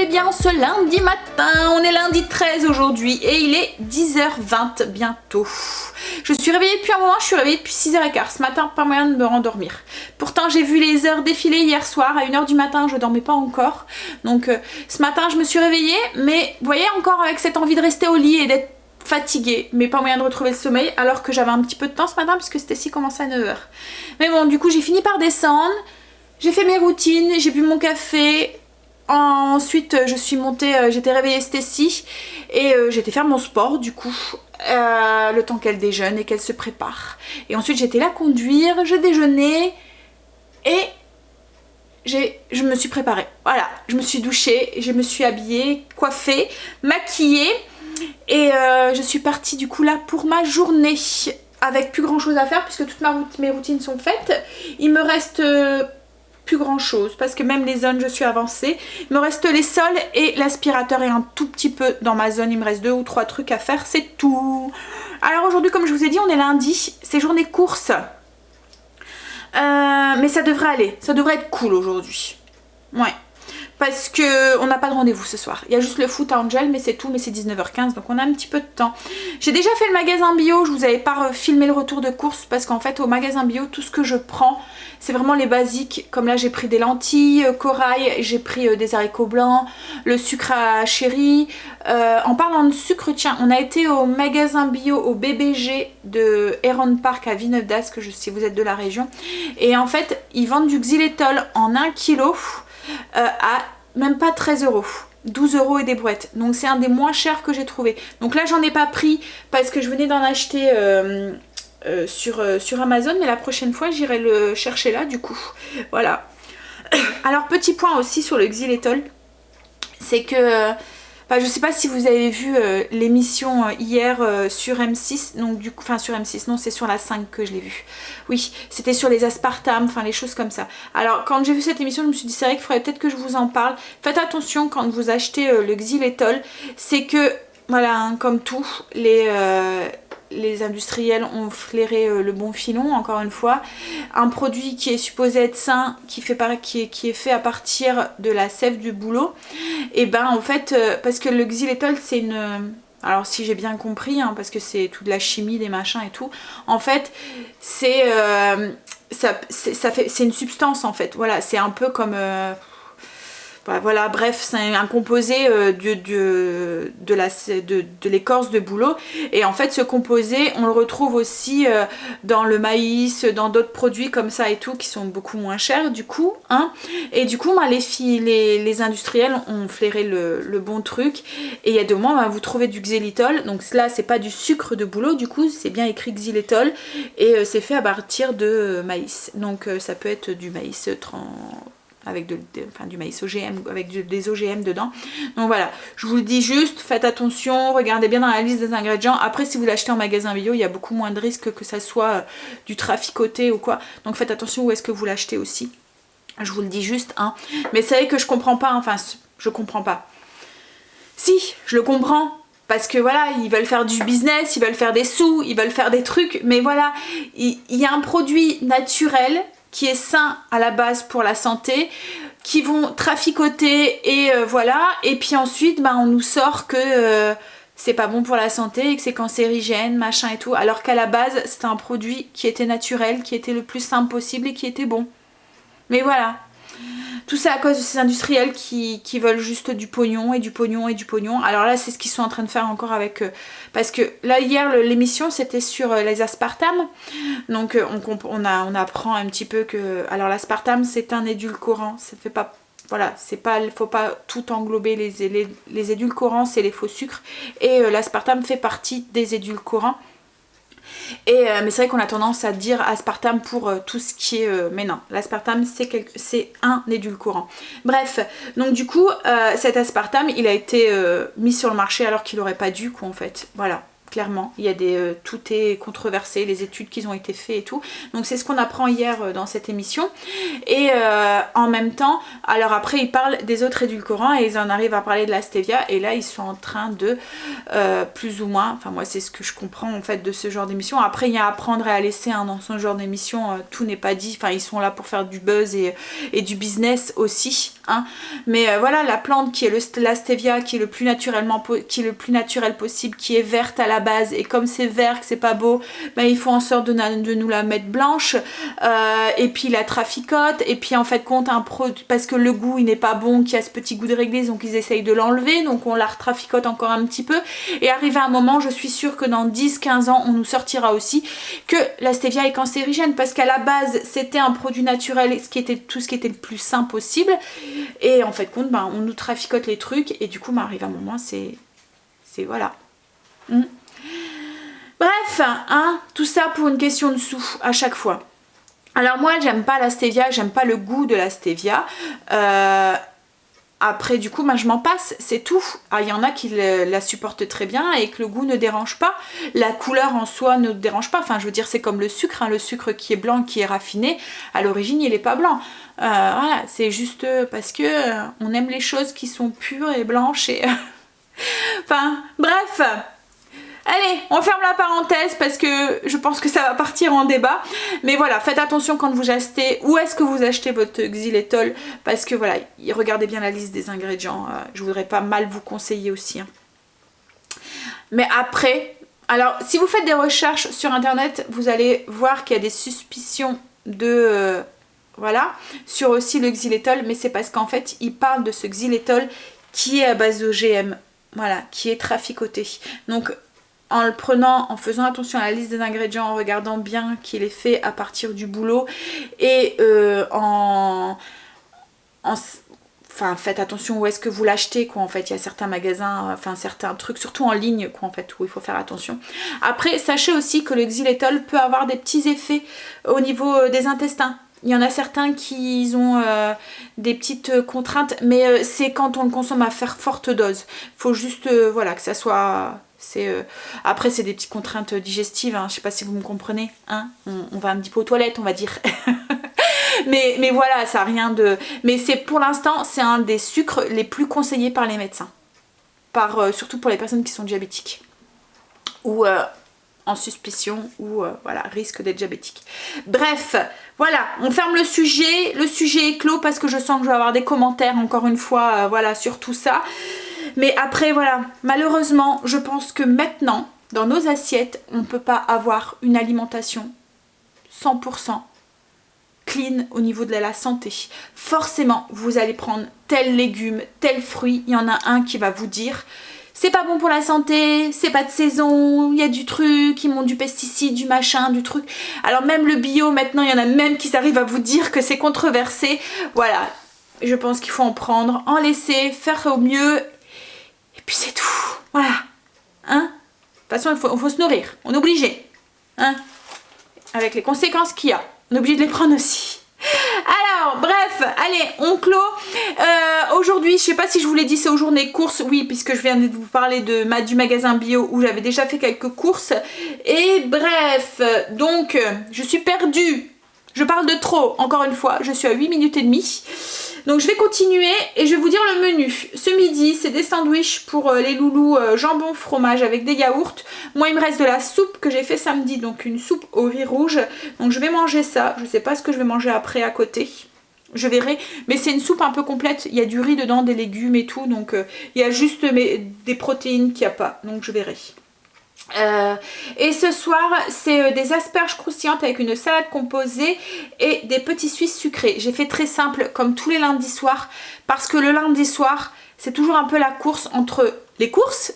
bien ce lundi matin, on est lundi 13 aujourd'hui et il est 10h20 bientôt. Je suis réveillée depuis un moment, je suis réveillée depuis 6h15 ce matin, pas moyen de me rendormir. Pourtant j'ai vu les heures défiler hier soir, à 1h du matin je dormais pas encore. Donc ce matin je me suis réveillée, mais vous voyez encore avec cette envie de rester au lit et d'être fatiguée, mais pas moyen de retrouver le sommeil alors que j'avais un petit peu de temps ce matin puisque Stacy commençait à 9h. Mais bon, du coup j'ai fini par descendre, j'ai fait mes routines, j'ai bu mon café. Ensuite je suis montée, j'étais réveillée Stacy et j'étais faire mon sport du coup le temps qu'elle déjeune et qu'elle se prépare. Et ensuite j'étais là conduire, je déjeunais et je me suis préparée. Voilà, je me suis douchée, je me suis habillée, coiffée, maquillée et je suis partie du coup là pour ma journée avec plus grand chose à faire puisque toutes mes routines sont faites. Il me reste plus grand chose parce que même les zones je suis avancée, il me reste les sols et l'aspirateur et un tout petit peu dans ma zone, il me reste 2 ou 3 trucs à faire, c'est tout. Alors aujourd'hui comme je vous ai dit on est lundi, c'est journée course mais ça devrait aller, ça devrait être cool aujourd'hui, ouais, parce que on n'a pas de rendez-vous ce soir, il y a juste le foot à Angel mais c'est tout, mais c'est 19h15 donc on a un petit peu de temps. J'ai déjà fait le magasin bio, je vous avais pas filmé le retour de course parce qu'en fait au magasin bio tout ce que je prends c'est vraiment les basiques, comme là j'ai pris des lentilles, corail, j'ai pris des haricots blancs, le sucre à chéri. En parlant de sucre, tiens, on a été au magasin bio au BBG de Heron Park à Villeneuve d'Ascq, si vous êtes de la région. Et en fait, ils vendent du xylitol en 1 kg à même pas 13 €. 12 € et des brouettes. Donc c'est un des moins chers que j'ai trouvé. Donc là j'en ai pas pris parce que je venais d'en acheter sur Amazon, mais la prochaine fois j'irai le chercher là du coup. Voilà. Alors petit point aussi sur le xylitol, c'est que je sais pas si vous avez vu l'émission hier sur M6, donc du coup, enfin sur M6, non c'est sur la 5 que je l'ai vu. Oui, c'était sur les aspartames, enfin les choses comme ça. Alors quand j'ai vu cette émission, je me suis dit c'est vrai qu'il faudrait peut-être que je vous en parle. Faites attention quand vous achetez le xylitol, c'est que voilà, hein, comme tout, les industriels ont flairé le bon filon, encore une fois. Un produit qui est supposé être sain, qui est fait à partir de la sève du bouleau, et ben en fait, parce que le xylitol c'est une... Alors si j'ai bien compris, hein, parce que c'est tout de la chimie, des machins et tout, en fait c'est c'est une substance en fait, voilà, c'est un peu comme... Voilà, bref, c'est un composé de l'écorce de bouleau. Et en fait, ce composé, on le retrouve aussi dans le maïs, dans d'autres produits comme ça et tout, qui sont beaucoup moins chers du coup. Hein. Et du coup, les industriels ont flairé le bon truc. Et il y a 2 mois, vous trouvez du xylitol. Donc là, c'est pas du sucre de bouleau, du coup, c'est bien écrit xylitol. Et c'est fait à partir de maïs. Donc ça peut être du maïs avec du maïs OGM, avec des OGM dedans. Donc voilà, je vous le dis juste, faites attention, regardez bien dans la liste des ingrédients. Après, si vous l'achetez en magasin bio, il y a beaucoup moins de risques que ça soit du traficoté ou quoi. Donc faites attention où est-ce que vous l'achetez aussi. Je vous le dis juste, hein. Mais c'est vrai que je comprends pas, enfin, je comprends pas. Si, je le comprends. Parce que voilà, ils veulent faire du business, ils veulent faire des sous, ils veulent faire des trucs. Mais voilà, il y a un produit naturel qui est sain à la base pour la santé, qui vont traficoter et voilà, et puis ensuite on nous sort que c'est pas bon pour la santé et que c'est cancérigène, machin et tout, alors qu'à la base c'était un produit qui était naturel, qui était le plus simple possible et qui était bon. Mais voilà, tout ça à cause de ces industriels qui veulent juste du pognon et du pognon et du pognon. Alors là c'est ce qu'ils sont en train de faire encore avec parce que là hier l'émission c'était sur les aspartames. Donc on apprend un petit peu que... Alors l'aspartame c'est un édulcorant, ça fait pas... Voilà, c'est pas, faut pas tout englober, les édulcorants c'est les faux sucres et l'aspartame fait partie des édulcorants. Mais c'est vrai qu'on a tendance à dire aspartame pour tout ce qui est... mais non, l'aspartame c'est un édulcorant. Bref, donc du coup cet aspartame il a été mis sur le marché alors qu'il n'aurait pas dû quoi en fait. Voilà. Clairement, il y a tout est controversé, les études qui ont été faites et tout. Donc c'est ce qu'on apprend hier dans cette émission. Et en même temps, alors après ils parlent des autres édulcorants et ils en arrivent à parler de la stevia. Et là ils sont en train de plus ou moins, enfin moi c'est ce que je comprends en fait de ce genre d'émission. Après il y a à apprendre et à laisser dans ce genre d'émission, tout n'est pas dit. Enfin ils sont là pour faire du buzz et du business aussi. Hein. Mais voilà, la plante qui est la stevia, qui est le plus naturel possible, qui est verte à la base, et comme c'est vert, que c'est pas beau, ben, il faut en sorte de nous la mettre blanche, et puis la traficote, et puis en fait compte un produit, parce que le goût il n'est pas bon, qu'il y a ce petit goût de réglisse, donc ils essayent de l'enlever, donc on la retraficote encore un petit peu, et arrivé à un moment, je suis sûre que dans 10-15 ans, on nous sortira aussi que la stevia est cancérigène, parce qu'à la base, c'était un produit naturel, tout ce qui était le plus sain possible, et en fait compte, ben, on nous traficote les trucs, et du coup, ben, arrive un moment, c'est voilà. Bref, hein, tout ça pour une question de sous à chaque fois. Alors moi, j'aime pas la stevia, j'aime pas le goût de la stevia. Après, du coup, ben, je m'en passe, c'est tout. Ah, il y en a qui la supportent très bien et que le goût ne dérange pas. La couleur en soi ne dérange pas. Enfin, je veux dire, c'est comme le sucre. Hein, le sucre qui est blanc, qui est raffiné, à l'origine, il n'est pas blanc. Voilà, c'est juste parce que on aime les choses qui sont pures et blanches et... enfin, bref. Allez, on ferme la parenthèse parce que je pense que ça va partir en débat. Mais voilà, faites attention quand vous achetez, où est-ce que vous achetez votre xylitol, parce que voilà, regardez bien la liste des ingrédients. Je voudrais pas mal vous conseiller aussi. Hein. Mais après, alors si vous faites des recherches sur internet, vous allez voir qu'il y a des suspicions de... voilà, sur aussi le xylitol, mais c'est parce qu'en fait, ils parlent de ce xylitol qui est à base d'OGM, voilà, qui est traficoté. Donc, en le prenant, en faisant attention à la liste des ingrédients, en regardant bien qu'il est fait à partir du bouleau et enfin faites attention où est-ce que vous l'achetez quoi en fait, il y a certains magasins, enfin certains trucs, surtout en ligne quoi en fait, où il faut faire attention. Après sachez aussi que le xylitol peut avoir des petits effets au niveau des intestins. Il y en a certains qui ont des petites contraintes, mais c'est quand on le consomme à faire forte dose. Il faut juste voilà, que ça soit... Après c'est des petites contraintes digestives, hein. Je sais pas si vous me comprenez. Hein, on va un petit peu aux toilettes on va dire. mais voilà, ça a rien de... Mais c'est pour l'instant, c'est un des sucres les plus conseillés par les médecins. Surtout pour les personnes qui sont diabétiques. Ou... en suspicion ou voilà, risque d'être diabétique. Bref, voilà, on ferme le sujet est clos parce que je sens que je vais avoir des commentaires encore une fois voilà, sur tout ça. Mais après voilà, malheureusement, je pense que maintenant, dans nos assiettes, on ne peut pas avoir une alimentation 100% clean au niveau de la santé. Forcément, vous allez prendre tel légume, tel fruit, il y en a un qui va vous dire... c'est pas bon pour la santé, c'est pas de saison, il y a du truc, ils montent du pesticide, du machin, du truc. Alors même le bio, maintenant, il y en a même qui arrivent à vous dire que c'est controversé. Voilà, je pense qu'il faut en prendre, en laisser, faire au mieux. Et puis c'est tout. Voilà. Hein ? De toute façon, il faut se nourrir. On est obligé. Hein ? Avec les conséquences qu'il y a. On est obligé de les prendre aussi. Alors bref, allez, on clôt. Aujourd'hui, je sais pas si je vous l'ai dit, c'est aux journées courses. Oui, puisque je viens de vous parler du magasin bio où j'avais déjà fait quelques courses. Et bref, donc je suis perdue. Je parle de trop, encore une fois, je suis à 8 minutes et demie. Donc je vais continuer et je vais vous dire le menu. Ce midi, c'est des sandwichs pour les loulous jambon fromage avec des yaourts. Moi, il me reste de la soupe que j'ai fait samedi, donc une soupe au riz rouge. Donc je vais manger ça. Je sais pas ce que je vais manger après à côté. Je verrai. Mais c'est une soupe un peu complète. Il y a du riz dedans, des légumes et tout. Donc il y a juste des protéines qu'il n'y a pas. Donc je verrai. Et ce soir c'est des asperges croustillantes avec une salade composée et des petits suisses sucrés. J'ai fait très simple comme tous les lundis soirs parce que le lundi soir c'est toujours un peu la course entre les courses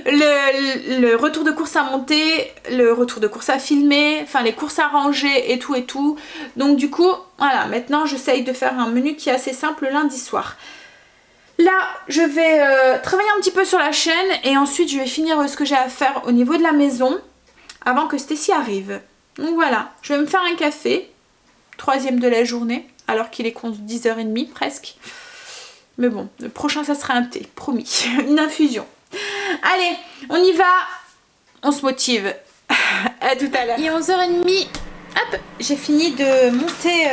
le retour de course à monter, le retour de course à filmer, enfin les courses à ranger et tout. Donc du coup voilà, maintenant j'essaye de faire un menu qui est assez simple le lundi soir. Là, je vais travailler un petit peu sur la chaîne et ensuite je vais finir ce que j'ai à faire au niveau de la maison avant que Stécie arrive. Donc voilà, je vais me faire un café, 3e de la journée, alors qu'il est 10h30 presque. Mais bon, le prochain ça sera un thé, promis, une infusion. Allez, on y va. On se motive. À tout à l'heure. Il est 11h30. Hop, j'ai fini de monter,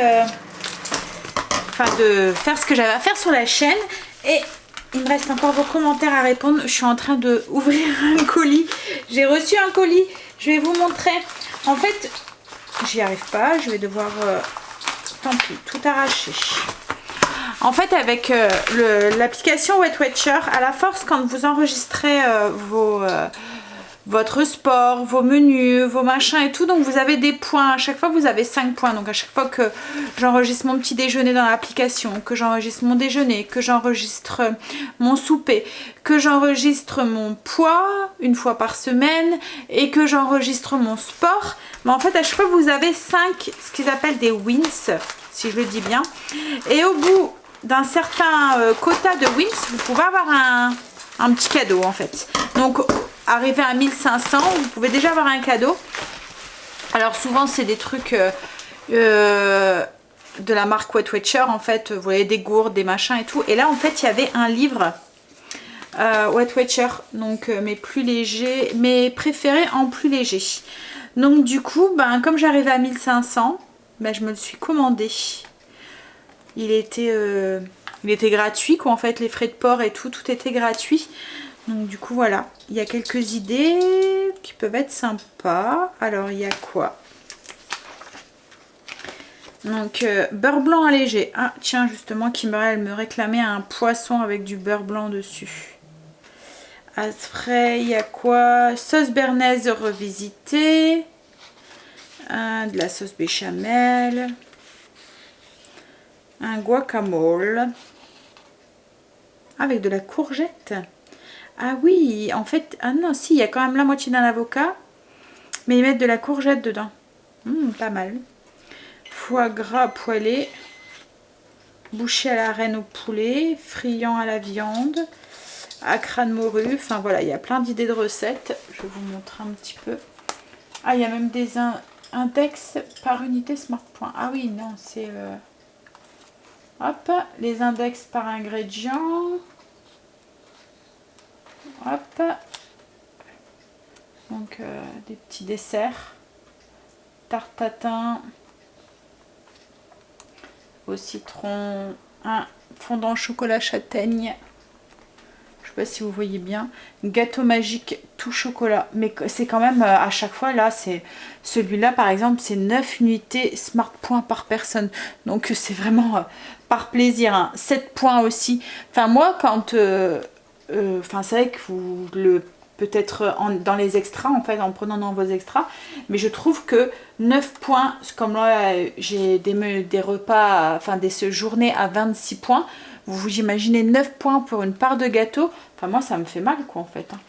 de faire ce que j'avais à faire sur la chaîne. Et il me reste encore vos commentaires à répondre. Je suis en train de ouvrir un colis. J'ai reçu un colis. Je vais vous montrer. En fait, j'y arrive pas. Je vais devoir, tant pis, tout arracher. En fait, avec l'application Weight Watcher, à la force, quand vous enregistrez votre sport, vos menus, vos machins et tout, donc vous avez des points. À chaque fois, vous avez 5 points. Donc à chaque fois que j'enregistre mon petit déjeuner dans l'application, que j'enregistre mon déjeuner, que j'enregistre mon souper, que j'enregistre mon poids une fois par semaine et que j'enregistre mon sport, mais en fait, à chaque fois, vous avez 5, ce qu'ils appellent des wins, si je le dis bien. Et au bout d'un certain quota de wins, vous pouvez avoir un petit cadeau en fait. Donc arrivé à 1500, vous pouvez déjà avoir un cadeau. Alors souvent c'est des trucs de la marque Weight Watcher en fait. Vous voyez, des gourdes, des machins et tout. Et là en fait il y avait un livre Weight Watcher, donc mes plus légers, mes préférés en plus léger. Donc du coup, comme j'arrivais à 1500, je me le suis commandé. Il était gratuit quoi, en fait, les frais de port et tout était gratuit. Donc du coup voilà, il y a quelques idées qui peuvent être sympas. Alors il y a quoi? Donc beurre blanc allégé. Ah tiens, justement, elle me réclamait un poisson avec du beurre blanc dessus. Après il y a quoi? Sauce bernaise revisitée. De la sauce béchamel. Un guacamole. Avec de la courgette. Ah oui, en fait, ah non, si, il y a quand même la moitié d'un avocat, mais ils mettent de la courgette dedans. Pas mal. Foie gras poêlé, bouché à la reine au poulet, friand à la viande, à crâne morue. Enfin voilà, il y a plein d'idées de recettes. Je vais vous montrer un petit peu. Ah, il y a même des index par unité Smartpoint. Ah oui, non, c'est... Hop, les index par ingrédient. Hop, donc des petits desserts, tarte tatin au citron, un fondant chocolat châtaigne, je sais pas si vous voyez bien, gâteau magique tout chocolat, mais c'est quand même à chaque fois là, c'est celui-là par exemple, c'est 9 unités Smartpoint par personne, donc c'est vraiment par plaisir, hein. 7 points aussi. Enfin moi quand c'est vrai que vous le peut-être dans les extras en fait, en prenant dans vos extras, mais je trouve que 9 points, comme là j'ai des repas, des journées à 26 points, vous imaginez 9 points pour une part de gâteau, moi ça me fait mal quoi en fait, hein.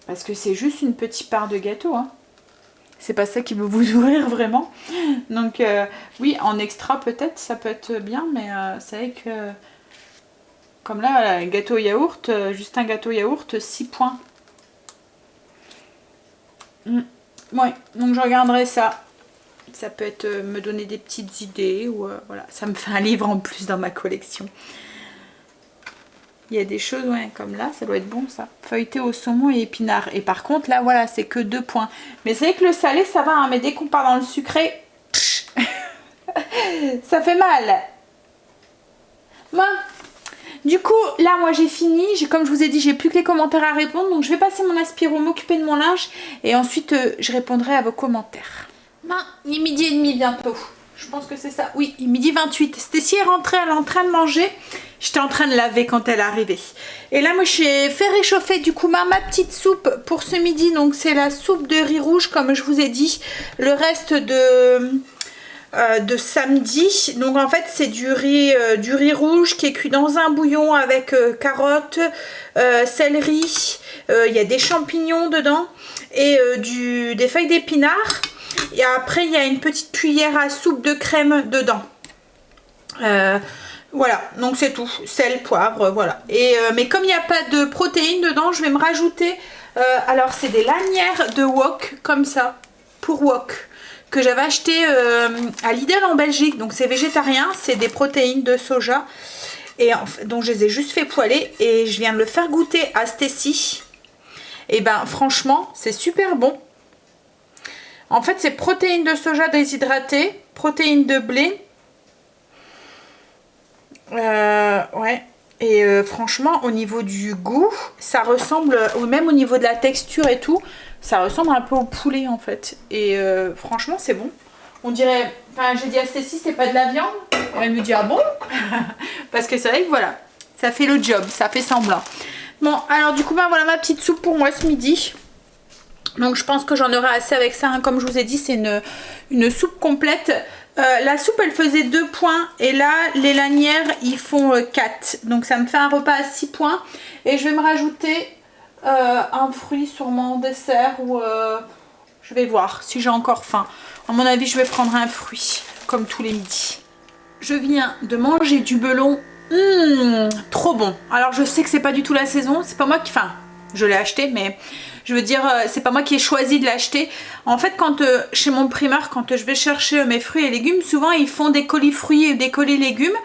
Parce que c'est juste une petite part de gâteau, hein. C'est pas ça qui veut vous nourrir vraiment. Donc oui, en extra peut-être ça peut être bien, mais c'est vrai que comme là, gâteau yaourt, juste un gâteau yaourt, 6 points. Ouais, donc je regarderai ça. Ça peut être me donner des petites idées ou voilà, ça me fait un livre en plus dans ma collection. Il y a des choses, ouais, comme là, ça doit être bon ça. Feuilleté au saumon et épinards. Et par contre, là, voilà, c'est que 2 points. Mais c'est vrai que le salé, ça va, hein, mais dès qu'on part dans le sucré, ça fait mal. Bon. Du coup, là, moi, j'ai fini. Comme je vous ai dit, j'ai plus que les commentaires à répondre. Donc, je vais passer mon aspiro, m'occuper de mon linge. Et ensuite, je répondrai à vos commentaires. Il est midi et demi bientôt. Je pense que c'est ça. Oui, midi 28. Stécie est rentrée, elle est en train de manger. J'étais en train de laver quand elle est arrivée. Et là, moi, j'ai fait réchauffer du coup ma petite soupe pour ce midi. Donc, c'est la soupe de riz rouge, comme je vous ai dit. Le reste de samedi. Donc en fait c'est du riz rouge qui est cuit dans un bouillon avec carottes, céleri, il y a des champignons dedans et des feuilles d'épinards, et après il y a une petite cuillère à soupe de crème dedans. Voilà, donc c'est tout, sel, poivre, voilà. Et mais comme il n'y a pas de protéines dedans, je vais me rajouter alors c'est des lanières de wok comme ça pour wok, que j'avais acheté à Lidl en Belgique. Donc c'est végétarien, c'est des protéines de soja. Et donc je les ai juste fait poêler et je viens de le faire goûter à Stacy. Et ben franchement c'est super bon. En fait c'est protéines de soja déshydratées, protéines de blé. Ouais. Et franchement au niveau du goût ça ressemble, ou même au niveau de la texture et tout, ça ressemble un peu au poulet en fait. Et franchement c'est bon. On dirait, enfin j'ai dit à Stacy c'est pas de la viande. Elle me dit ah bon. Parce que c'est vrai que voilà, ça fait le job, ça fait semblant. Bon alors du coup ben voilà ma petite soupe pour moi ce midi. Donc je pense que j'en aurai assez avec ça, hein. Comme je vous ai dit c'est une soupe complète. La soupe elle faisait 2 points et là les lanières ils font 4. Donc ça me fait un repas à 6 points. Et je vais me rajouter un fruit sûrement en dessert ou je vais voir si j'ai encore faim. À mon avis je vais prendre un fruit comme tous les midis. Je viens de manger du melon. Trop bon. Alors je sais que c'est pas du tout la saison, c'est pas moi qui... Enfin je l'ai acheté mais... Je veux dire, c'est pas moi qui ai choisi de l'acheter. En fait, quand chez mon primeur, quand je vais chercher mes fruits et légumes, souvent ils font des colis fruits et des colis légumes.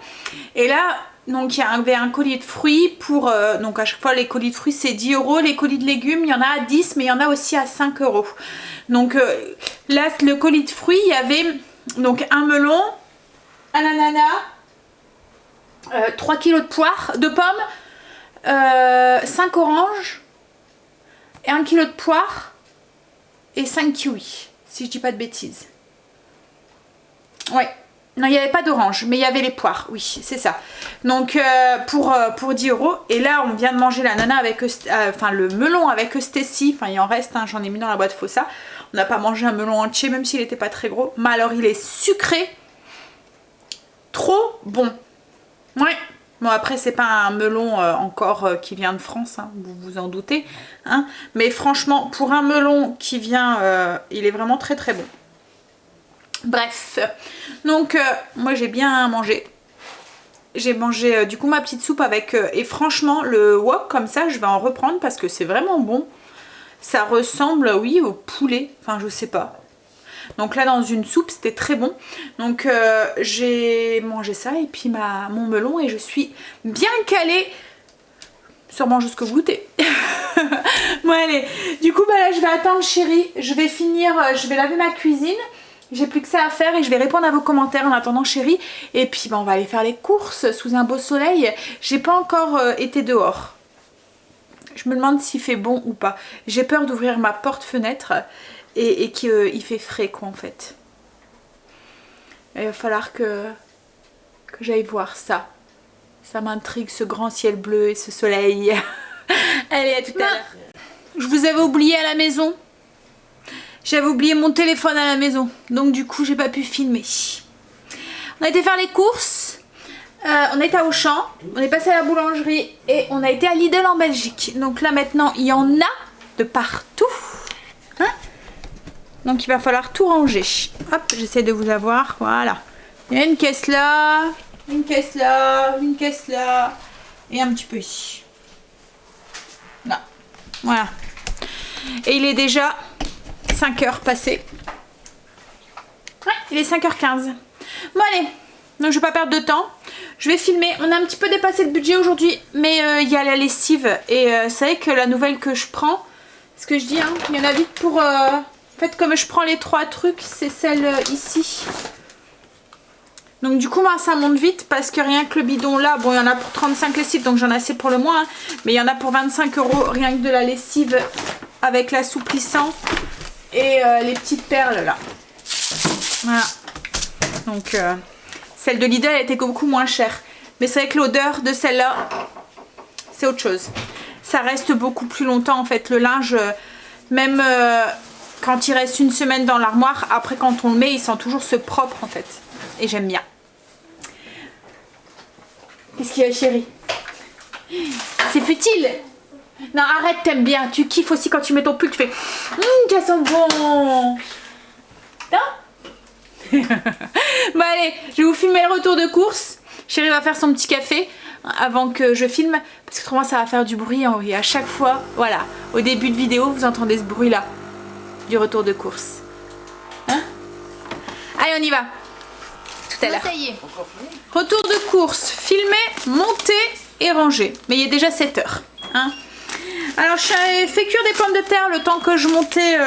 Et là, donc il y avait un colis de fruits pour... donc à chaque fois, les colis de fruits c'est 10 €. Les colis de légumes, il y en a à 10, mais il y en a aussi à 5 €. Donc là, le colis de fruits, il y avait donc un melon, un ananas, 3 kg de pommes, 5 oranges, et 1 kg de poire et 5 kiwis, si je dis pas de bêtises. Ouais, non il n'y avait pas d'orange, mais il y avait les poires, oui c'est ça. Donc pour 10 €. Et là on vient de manger l'ananas avec, enfin le melon avec Stacy, enfin il en reste, hein, j'en ai mis dans la boîte Fossa. On n'a pas mangé un melon entier même s'il n'était pas très gros. Mais alors il est sucré, trop bon. Ouais. Bon après c'est pas un melon encore qui vient de France, hein, vous vous en doutez, hein, mais franchement pour un melon qui vient, il est vraiment très très bon. Bref, donc moi j'ai bien mangé. J'ai mangé du coup ma petite soupe avec, et franchement le wok comme ça je vais en reprendre parce que c'est vraiment bon. Ça ressemble oui au poulet, enfin je sais pas. Donc là dans une soupe c'était très bon. Donc j'ai mangé ça et puis mon melon et je suis bien calée. Sûrement jusqu'au goûter. Bon allez, du coup bah là je vais attendre chérie. Je vais finir, je vais laver ma cuisine. J'ai plus que ça à faire et je vais répondre à vos commentaires en attendant chérie. Et puis bah, on va aller faire les courses sous un beau soleil. J'ai pas encore été dehors. Je me demande s'il fait bon ou pas. J'ai peur d'ouvrir ma porte-fenêtre. Et qu'il fait frais quoi en fait. Il va falloir que j'aille voir ça. Ça m'intrigue ce grand ciel bleu et ce soleil. Allez à tout à l'heure. Je vous avais oublié à la maison. J'avais oublié mon téléphone à la maison. Donc du coup j'ai pas pu filmer. On a été faire les courses. On a été à Auchan. On est passé à la boulangerie. Et on a été à Lidl en Belgique. Donc là maintenant il y en a de partout. Hein? Donc il va falloir tout ranger. Hop, j'essaie de vous avoir. Voilà. Il y a une caisse là, une caisse là, une caisse là. Et un petit peu ici. Là. Voilà. Et il est déjà 5 h passées. Ouais, il est 5 h 15. Bon allez, donc je vais pas perdre de temps. Je vais filmer. On a un petit peu dépassé le budget aujourd'hui. Mais il y a la lessive. Et c'est vrai que la nouvelle que je prends, ce que je dis, hein, il y en a vite pour... En fait, comme je prends les 3 trucs, c'est celle ici. Donc du coup, moi, ça monte vite parce que rien que le bidon là, bon, il y en a pour 35 lessives, donc j'en ai assez pour le mois. Hein, mais il y en a pour 25 € rien que de la lessive avec l'assouplissant et les petites perles là. Voilà. Donc celle de Lidl, elle était beaucoup moins chère. Mais c'est vrai que l'odeur de celle-là, c'est autre chose. Ça reste beaucoup plus longtemps en fait. Le linge, même... quand il reste une semaine dans l'armoire, après quand on le met, il sent toujours ce propre en fait. Et j'aime bien. Qu'est-ce qu'il y a chérie? C'est futile. Non arrête, t'aimes bien. Tu kiffes aussi quand tu mets ton pull, tu fais ça sent bon. Non? Bon allez, je vais vous filmer le retour de course. Chérie va faire son petit café avant que je filme. Parce que autrement ça va faire du bruit. Et à chaque fois, voilà, au début de vidéo, vous entendez ce bruit là. Du retour de course. Hein? Allez, on y va. Tout Estelle. Ça y est. Retour de course, filmer, monter et ranger. Mais il est déjà 7 heures. Hein. Alors j'ai fait cuire des pommes de terre le temps que je montais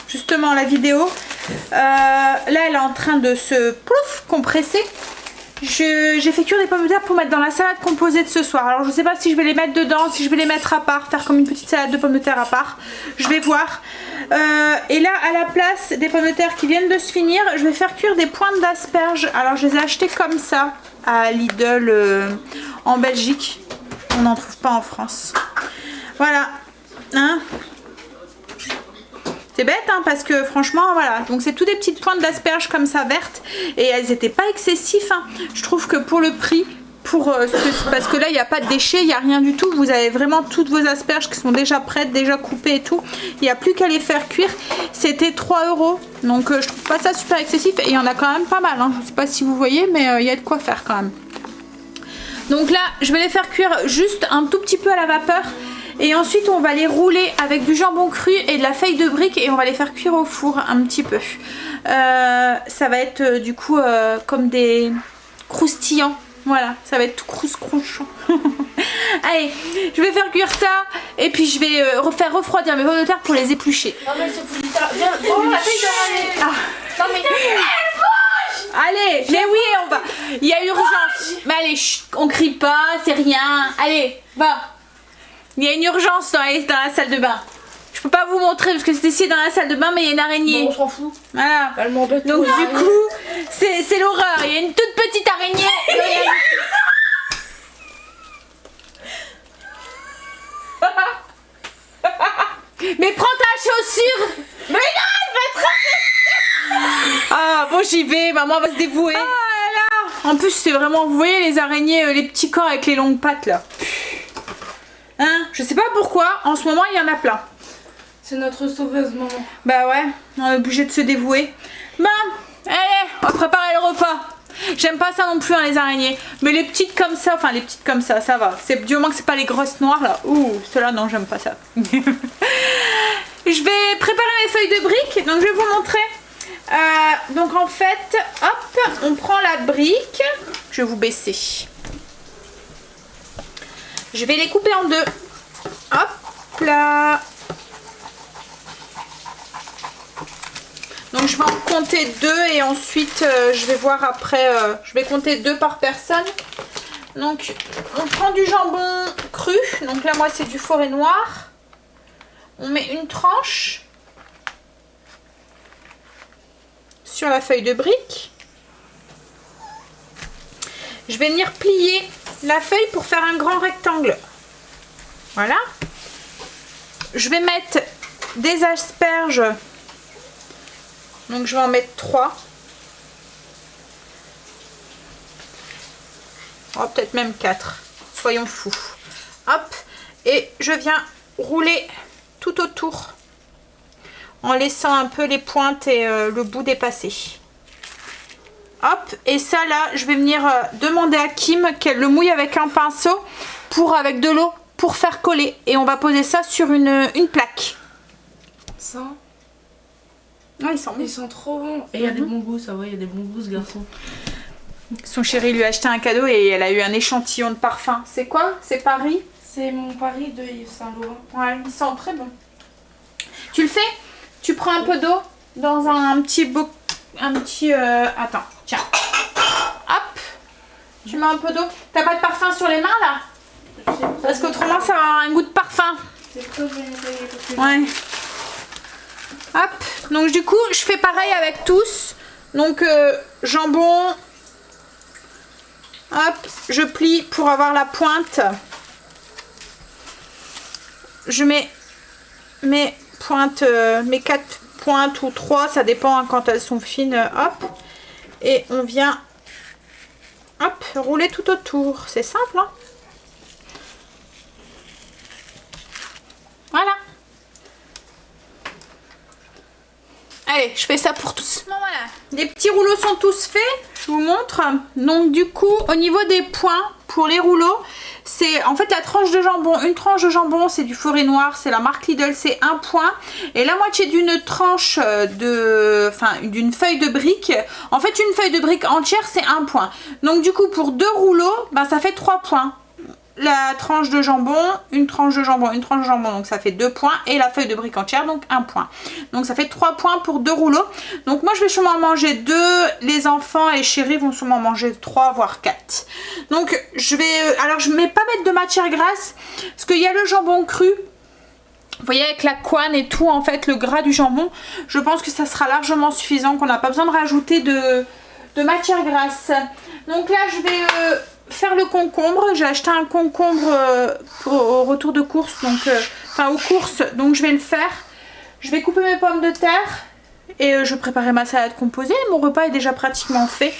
justement la vidéo. Là elle est en train de se plouf compresser. J'ai fait cuire des pommes de terre pour mettre dans la salade composée de ce soir. Alors je sais pas si je vais les mettre dedans, si je vais les mettre à part, faire comme une petite salade de pommes de terre à part. Je vais voir. Et là à la place des pommes de terre qui viennent de se finir, je vais faire cuire des pointes d'asperges. Alors je les ai achetées comme ça à Lidl en Belgique. On n'en trouve pas en France. Voilà. Hein, c'est bête hein, parce que franchement voilà, donc c'est toutes des petites pointes d'asperges comme ça vertes et elles n'étaient pas excessives hein. Je trouve que pour le prix, parce que là il n'y a pas de déchets, il n'y a rien du tout, vous avez vraiment toutes vos asperges qui sont déjà prêtes, déjà coupées et tout, il n'y a plus qu'à les faire cuire. C'était 3 €, donc je trouve pas ça super excessif et il y en a quand même pas mal hein. Je sais pas si vous voyez mais il y a de quoi faire quand même. Donc là je vais les faire cuire juste un tout petit peu à la vapeur. Et ensuite on va les rouler avec du jambon cru et de la feuille de brique et on va les faire cuire au four un petit peu. Ça va être du coup comme des croustillants. Voilà, ça va être tout croustillant. Allez, je vais faire cuire ça et puis je vais faire refroidir mes pommes de terre pour les éplucher. Non mais il se fout du tas. Viens, oh la feuille de râler. Non mais allez, mais oui, on va. Il y a urgence. Mais allez, chut, on crie pas, c'est rien. Allez, va. Il y a une urgence dans la salle de bain. Je peux pas vous montrer parce que c'est ici dans la salle de bain, mais il y a une araignée. bon, on s'en fout. Voilà. Elle m'embête. Donc du coup, c'est l'horreur. Il y a une toute petite araignée. Mais prends ta chaussure. Mais non, elle va être... Ah bon, j'y vais. Maman va se dévouer. Ah là. En plus, c'est vraiment, vous voyez les araignées, les petits corps avec les longues pattes là. Hein, je sais pas pourquoi, en ce moment il y en a plein. C'est notre sauveuse maman. Bah ouais, on est obligé de se dévouer. Bon, allez, on va préparer le repas. J'aime pas ça non plus hein, les araignées. Mais les petites comme ça, enfin les petites comme ça, ça va. C'est du moment que c'est pas les grosses noires là. Ouh, ceux-là non, j'aime pas ça. Je vais préparer mes feuilles de briques, donc je vais vous montrer. Donc en fait, hop, on prend la brique. Je vais vous baisser. Je vais les couper en deux. Hop là. Donc je vais en compter 2 et ensuite je vais voir après. Je vais compter 2 par personne. Donc on prend du jambon cru. Donc là moi c'est du forêt noir. On met une tranche sur la feuille de brique. Je vais venir plier la feuille pour faire un grand rectangle. Voilà. Je vais mettre des asperges. Donc je vais en mettre 3. Oh, peut-être même 4. Soyons fous. Hop. Et je viens rouler tout autour. En laissant un peu les pointes et le bout dépassé. Hop, et ça là, je vais venir demander à Kim qu'elle le mouille avec un pinceau avec de l'eau pour faire coller. Et on va poser ça sur une plaque. Ça, Ah, ils sont bons. ils sont trop bons. Et il y a des bons goûts, ça va, il y a des bons goûts ce garçon. Son chéri lui a acheté un cadeau et elle a eu un échantillon de parfum. C'est quoi? C'est Paris? C'est mon Paris de Yves Saint Laurent. Ouais, ils sont très bons. Tu le fais? Tu prends un peu d'eau dans un petit attends, tiens. Hop. Tu mets un peu d'eau. T'as pas de parfum sur les mains là? Parce qu'autrement ça va avoir un goût de parfum. C'est trop bien. Ouais. Hop. Donc du coup je fais pareil avec tous. Donc jambon. Hop. Je plie pour avoir la pointe. Je mets mes pointes, mes 4 pointes ou 3, ça dépend hein, quand elles sont fines. Hop. Et on vient hop, rouler tout autour. C'est simple hein. Voilà. Allez, je fais ça pour tous. Bon, voilà. Les petits rouleaux sont tous faits. Je vous montre. Donc du coup, au niveau des points pour les rouleaux, c'est en fait la tranche de jambon. Une tranche de jambon, c'est du forêt noir, c'est la marque Lidl, c'est 1 point. Et la moitié d'une tranche d'une feuille de brique. En fait, une feuille de brique entière, c'est 1 point. Donc du coup, pour 2 rouleaux, ben, ça fait 3 points. La tranche de jambon, une tranche de jambon, une tranche de jambon, donc ça fait 2 points. Et la feuille de brique entière, donc 1 point. Donc ça fait 3 points pour 2 rouleaux. Donc moi je vais sûrement manger 2, les enfants et chéri vont sûrement manger 3 voire 4. Donc je vais, alors je ne vais pas mettre de matière grasse, parce qu'il y a le jambon cru. Vous voyez avec la couenne et tout, en fait le gras du jambon, je pense que ça sera largement suffisant, qu'on n'a pas besoin de rajouter de matière grasse. Donc là je vais... faire le concombre. J'ai acheté un concombre au retour de course, donc enfin aux courses, donc je vais le faire. Je vais couper mes pommes de terre et je vais préparer ma salade composée. Mon repas est déjà pratiquement fait.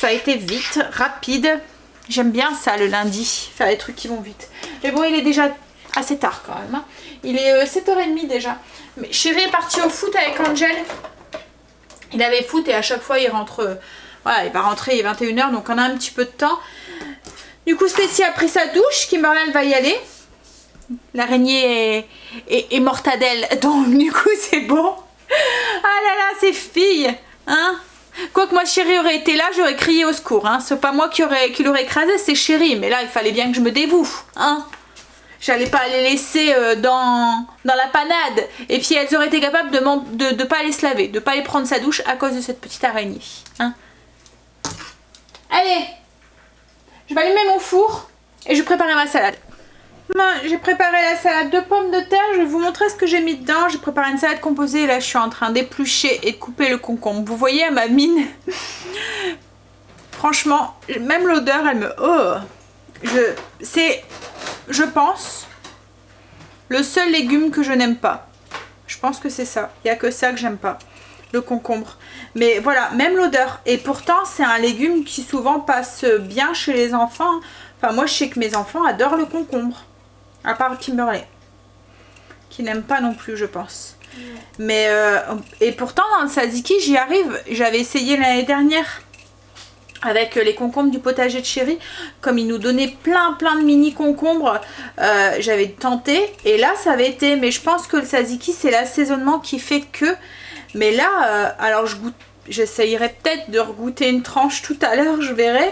Ça a été vite, rapide. J'aime bien ça le lundi, faire des trucs qui vont vite. Mais bon, il est déjà assez tard quand même, hein. Il est 7h30 déjà. Mais chéri est parti au foot avec Angel. Il avait foot et à chaque fois il rentre... voilà, il va rentrer, il est 21h, donc on a un petit peu de temps. Du coup, Stacy a pris sa douche, Kimberly va y aller. L'araignée est mortadelle, donc du coup c'est bon. Ah là là, ces filles, hein. Quoique moi chérie aurait été là, j'aurais crié au secours, hein. C'est pas moi qui l'aurait écrasé, c'est chérie. Mais là, il fallait bien que je me dévoue, hein. J'allais pas les laisser dans la panade. Et puis elles auraient été capables de pas aller se laver, de pas aller prendre sa douche à cause de cette petite araignée, hein. Allez, je vais allumer mon four et je vais préparer ma salade. J'ai préparé la salade de pommes de terre, je vais vous montrer ce que j'ai mis dedans. J'ai préparé une salade composée et là je suis en train d'éplucher et de couper le concombre. Vous voyez à ma mine, franchement, même l'odeur elle me... Oh, c'est, je pense, le seul légume que je n'aime pas. Je pense que c'est ça, il n'y a que ça que j'aime pas. Le concombre. Mais voilà, même l'odeur. Et pourtant, c'est un légume qui souvent passe bien chez les enfants. Enfin, moi, je sais que mes enfants adorent le concombre. À part Kimberly. Qui n'aime pas non plus, je pense. Mais, et pourtant, dans le tzatziki, j'y arrive. J'avais essayé l'année dernière. Avec les concombres du potager de chéri. Comme ils nous donnaient plein de mini concombres. J'avais tenté. Et là, ça avait été... Mais je pense que le tzatziki, c'est l'assaisonnement qui fait que... Mais là, alors j'essayerai peut-être de regoûter une tranche tout à l'heure, je verrai.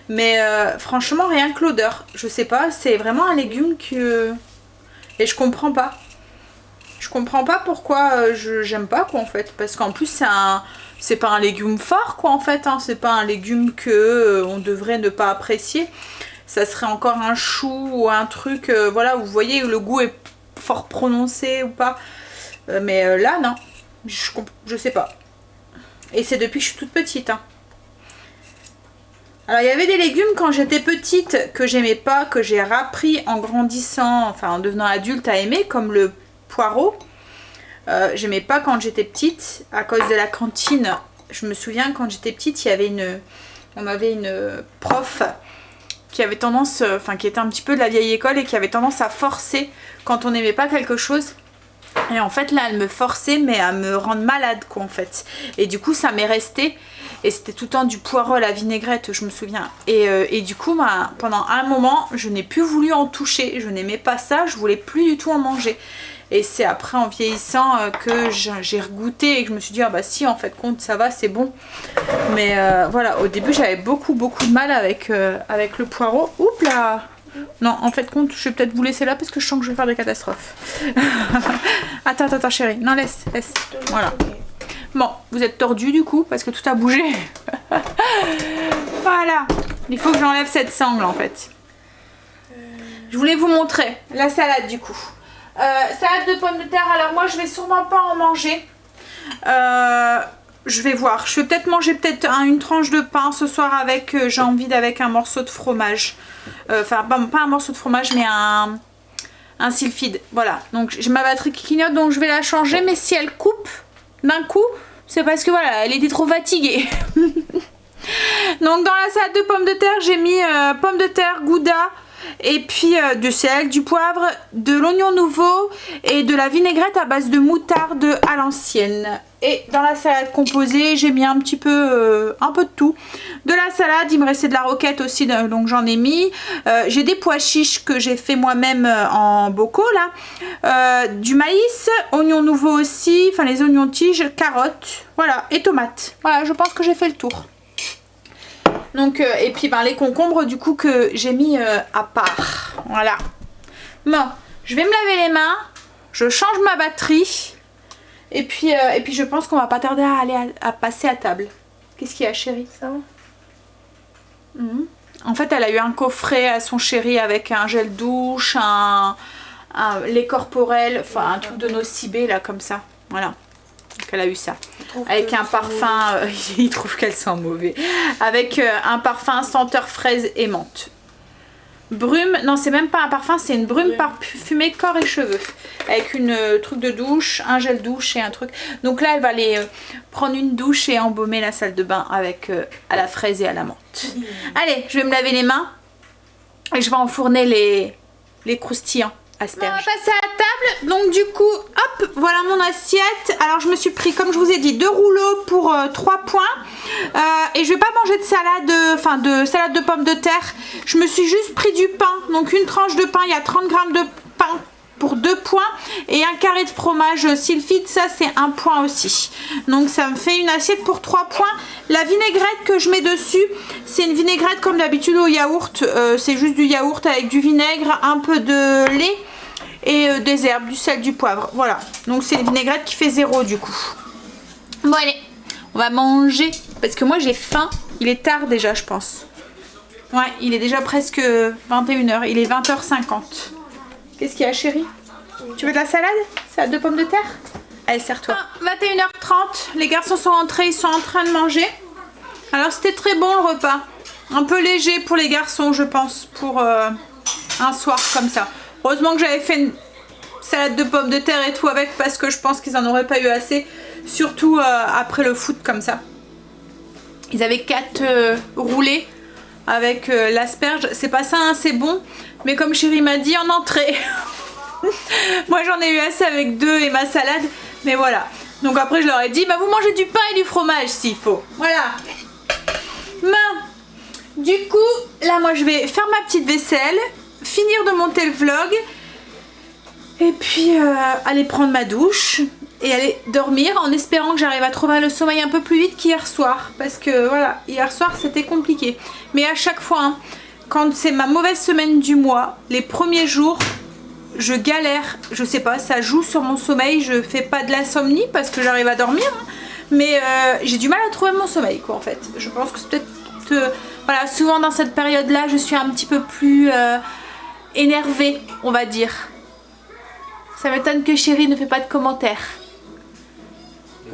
Mais franchement, rien que l'odeur. Je sais pas, c'est vraiment un légume que... Et je comprends pas. Je comprends pas pourquoi j'aime pas, quoi, en fait. Parce qu'en plus, c'est pas un légume fort, quoi, en fait, hein. C'est pas un légume que on devrait ne pas apprécier. Ça serait encore un chou ou un truc, voilà, vous voyez, le goût est fort prononcé ou pas. Mais là, non. Je sais pas. Et c'est depuis que je suis toute petite, hein. Alors il y avait des légumes quand j'étais petite que j'aimais pas, que j'ai appris en grandissant, enfin en devenant adulte à aimer, comme le poireau. J'aimais pas quand j'étais petite à cause de la cantine. Je me souviens quand j'étais petite, on avait une prof qui avait tendance, enfin qui était un petit peu de la vieille école et qui avait tendance à forcer quand on n'aimait pas quelque chose. Et en fait là elle me forçait mais à me rendre malade, quoi, en fait. Et du coup ça m'est resté. Et c'était tout le temps du poireau à la vinaigrette, je me souviens. Et du coup pendant un moment je n'ai plus voulu en toucher. Je n'aimais pas ça, je voulais plus du tout en manger. Et c'est après en vieillissant que j'ai regoûté et que je me suis dit ah bah si, en fait compte ça va, c'est bon. Mais voilà, au début j'avais beaucoup de mal avec le poireau. Oups là. Non, en fait compte, je vais peut-être vous laisser là parce que je sens que je vais faire des catastrophes. Attends chérie, non laisse. Voilà. Bon, vous êtes tordu du coup parce que tout a bougé. Voilà. Il faut que j'enlève cette sangle en fait. Je voulais vous montrer la salade du coup. Salade de pommes de terre, alors moi je vais sûrement pas en manger. Je vais voir, je vais peut-être manger une tranche de pain ce soir avec, j'ai envie d'avec un morceau de fromage. Enfin pas un morceau de fromage mais un sylphide. Voilà, donc j'ai ma batterie qui clignote donc je vais la changer, mais si elle coupe d'un coup, c'est parce que voilà, elle était trop fatiguée. Donc dans la salade de pommes de terre, j'ai mis pommes de terre, gouda, et puis du sel, du poivre, de l'oignon nouveau et de la vinaigrette à base de moutarde à l'ancienne. Et dans la salade composée, j'ai mis un petit peu, un peu de tout. De la salade, il me restait de la roquette aussi, donc j'en ai mis. J'ai des pois chiches que j'ai fait moi-même en bocaux là. Du maïs, oignons nouveaux aussi, enfin les oignons tiges, carottes, voilà, et tomates. Voilà, je pense que j'ai fait le tour. Donc, et puis ben, les concombres du coup que j'ai mis à part. Voilà. Bon, je vais me laver les mains, je change ma batterie. Et puis je pense qu'on va pas tarder à aller à passer à table. Qu'est-ce qu'il y a, chérie? Ça va? En fait, elle a eu un coffret à son chéri avec un gel douche, un lait corporel, enfin un truc de Nocibé là comme ça. Voilà. Donc elle a eu ça. Avec un parfum, il trouve qu'elle sent mauvais. Avec un parfum senteur fraise et menthe. Brume, non c'est même pas un parfum, c'est une brume parfumée corps et cheveux. Avec une truc de douche, un gel douche et un truc. Donc là elle va aller prendre une douche et embaumer la salle de bain avec à la fraise et à la menthe. Allez, je vais me laver les mains et je vais enfourner les croustillants asperges. On va passer à la table, donc du coup, hop, voilà mon assiette. Alors je me suis pris, comme je vous ai dit, 2 rouleaux pour 3 points. Et je vais pas manger de salade, enfin de salade de pommes de terre. Je me suis juste pris du pain, donc une tranche de pain, il y a 30 grammes de pain pour 2 points. Et un carré de fromage sylphide, ça c'est 1 point aussi. Donc ça me fait une assiette pour 3 points. La vinaigrette que je mets dessus, c'est une vinaigrette comme d'habitude au yaourt. C'est juste du yaourt avec du vinaigre, un peu de lait et des herbes, du sel, du poivre. Voilà, donc c'est une vinaigrette qui fait 0 du coup. Bon allez, on va manger parce que moi j'ai faim. Il est tard déjà je pense. Ouais, il est déjà presque 21 h. Il est 20h50. Qu'est-ce qu'il y a chérie? Tu veux de la salade? Salade de pommes de terre? Allez, serre-toi. 21h30, les garçons sont rentrés, ils sont en train de manger. Alors c'était très bon le repas. Un peu léger pour les garçons je pense, pour un soir comme ça. Heureusement que j'avais fait une salade de pommes de terre et tout avec parce que je pense qu'ils en auraient pas eu assez. Surtout après le foot comme ça. Ils avaient 4 roulés avec l'asperge. C'est pas ça, hein, c'est bon. Mais comme chérie m'a dit, en entrée. Moi j'en ai eu assez avec 2 et ma salade. Mais voilà. Donc après je leur ai dit, bah vous mangez du pain et du fromage s'il faut. Voilà. Du coup, là moi je vais faire ma petite vaisselle. Finir de monter le vlog. Et puis aller prendre ma douche. Et aller dormir en espérant que j'arrive à trouver le sommeil un peu plus vite qu'hier soir. Parce que voilà, hier soir c'était compliqué. Mais à chaque fois, hein, quand c'est ma mauvaise semaine du mois, les premiers jours, je galère. Je sais pas, ça joue sur mon sommeil. Je fais pas de l'insomnie parce que j'arrive à dormir. Hein, mais j'ai du mal à trouver mon sommeil quoi en fait. Je pense que c'est peut-être... voilà, souvent dans cette période-là, je suis un petit peu plus énervée, on va dire. Ça m'étonne que chérie ne fait pas de commentaires.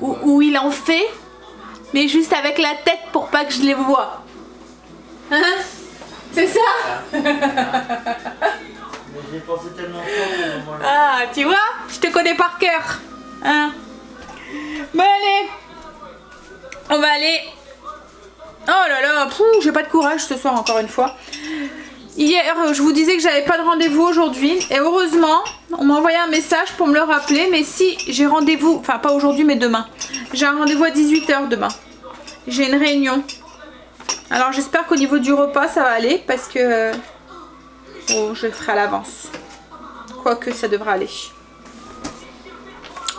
Ou il en fait, mais juste avec la tête pour pas que je les vois. Hein? C'est ça? Mais j'ai pensé tellement fort. Ah, tu vois? Je te connais par cœur. Hein? Bon allez, on va aller... Oh là là, j'ai pas de courage ce soir encore une fois. Hier, je vous disais que j'avais pas de rendez-vous aujourd'hui. Et heureusement, on m'a envoyé un message pour me le rappeler. Mais si, j'ai rendez-vous, enfin pas aujourd'hui mais demain. J'ai un rendez-vous à 18 h demain. J'ai une réunion. Alors j'espère qu'au niveau du repas ça va aller. Parce que... oh, je le ferai à l'avance. Quoique ça devrait aller.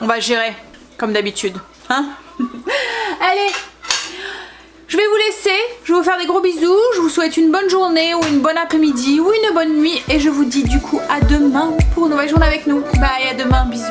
On va gérer, comme d'habitude. Hein? Allez! Je vais vous laisser, je vais vous faire des gros bisous, je vous souhaite une bonne journée ou une bonne après-midi ou une bonne nuit et je vous dis du coup à demain pour une nouvelle journée avec nous. Bye, à demain, bisous.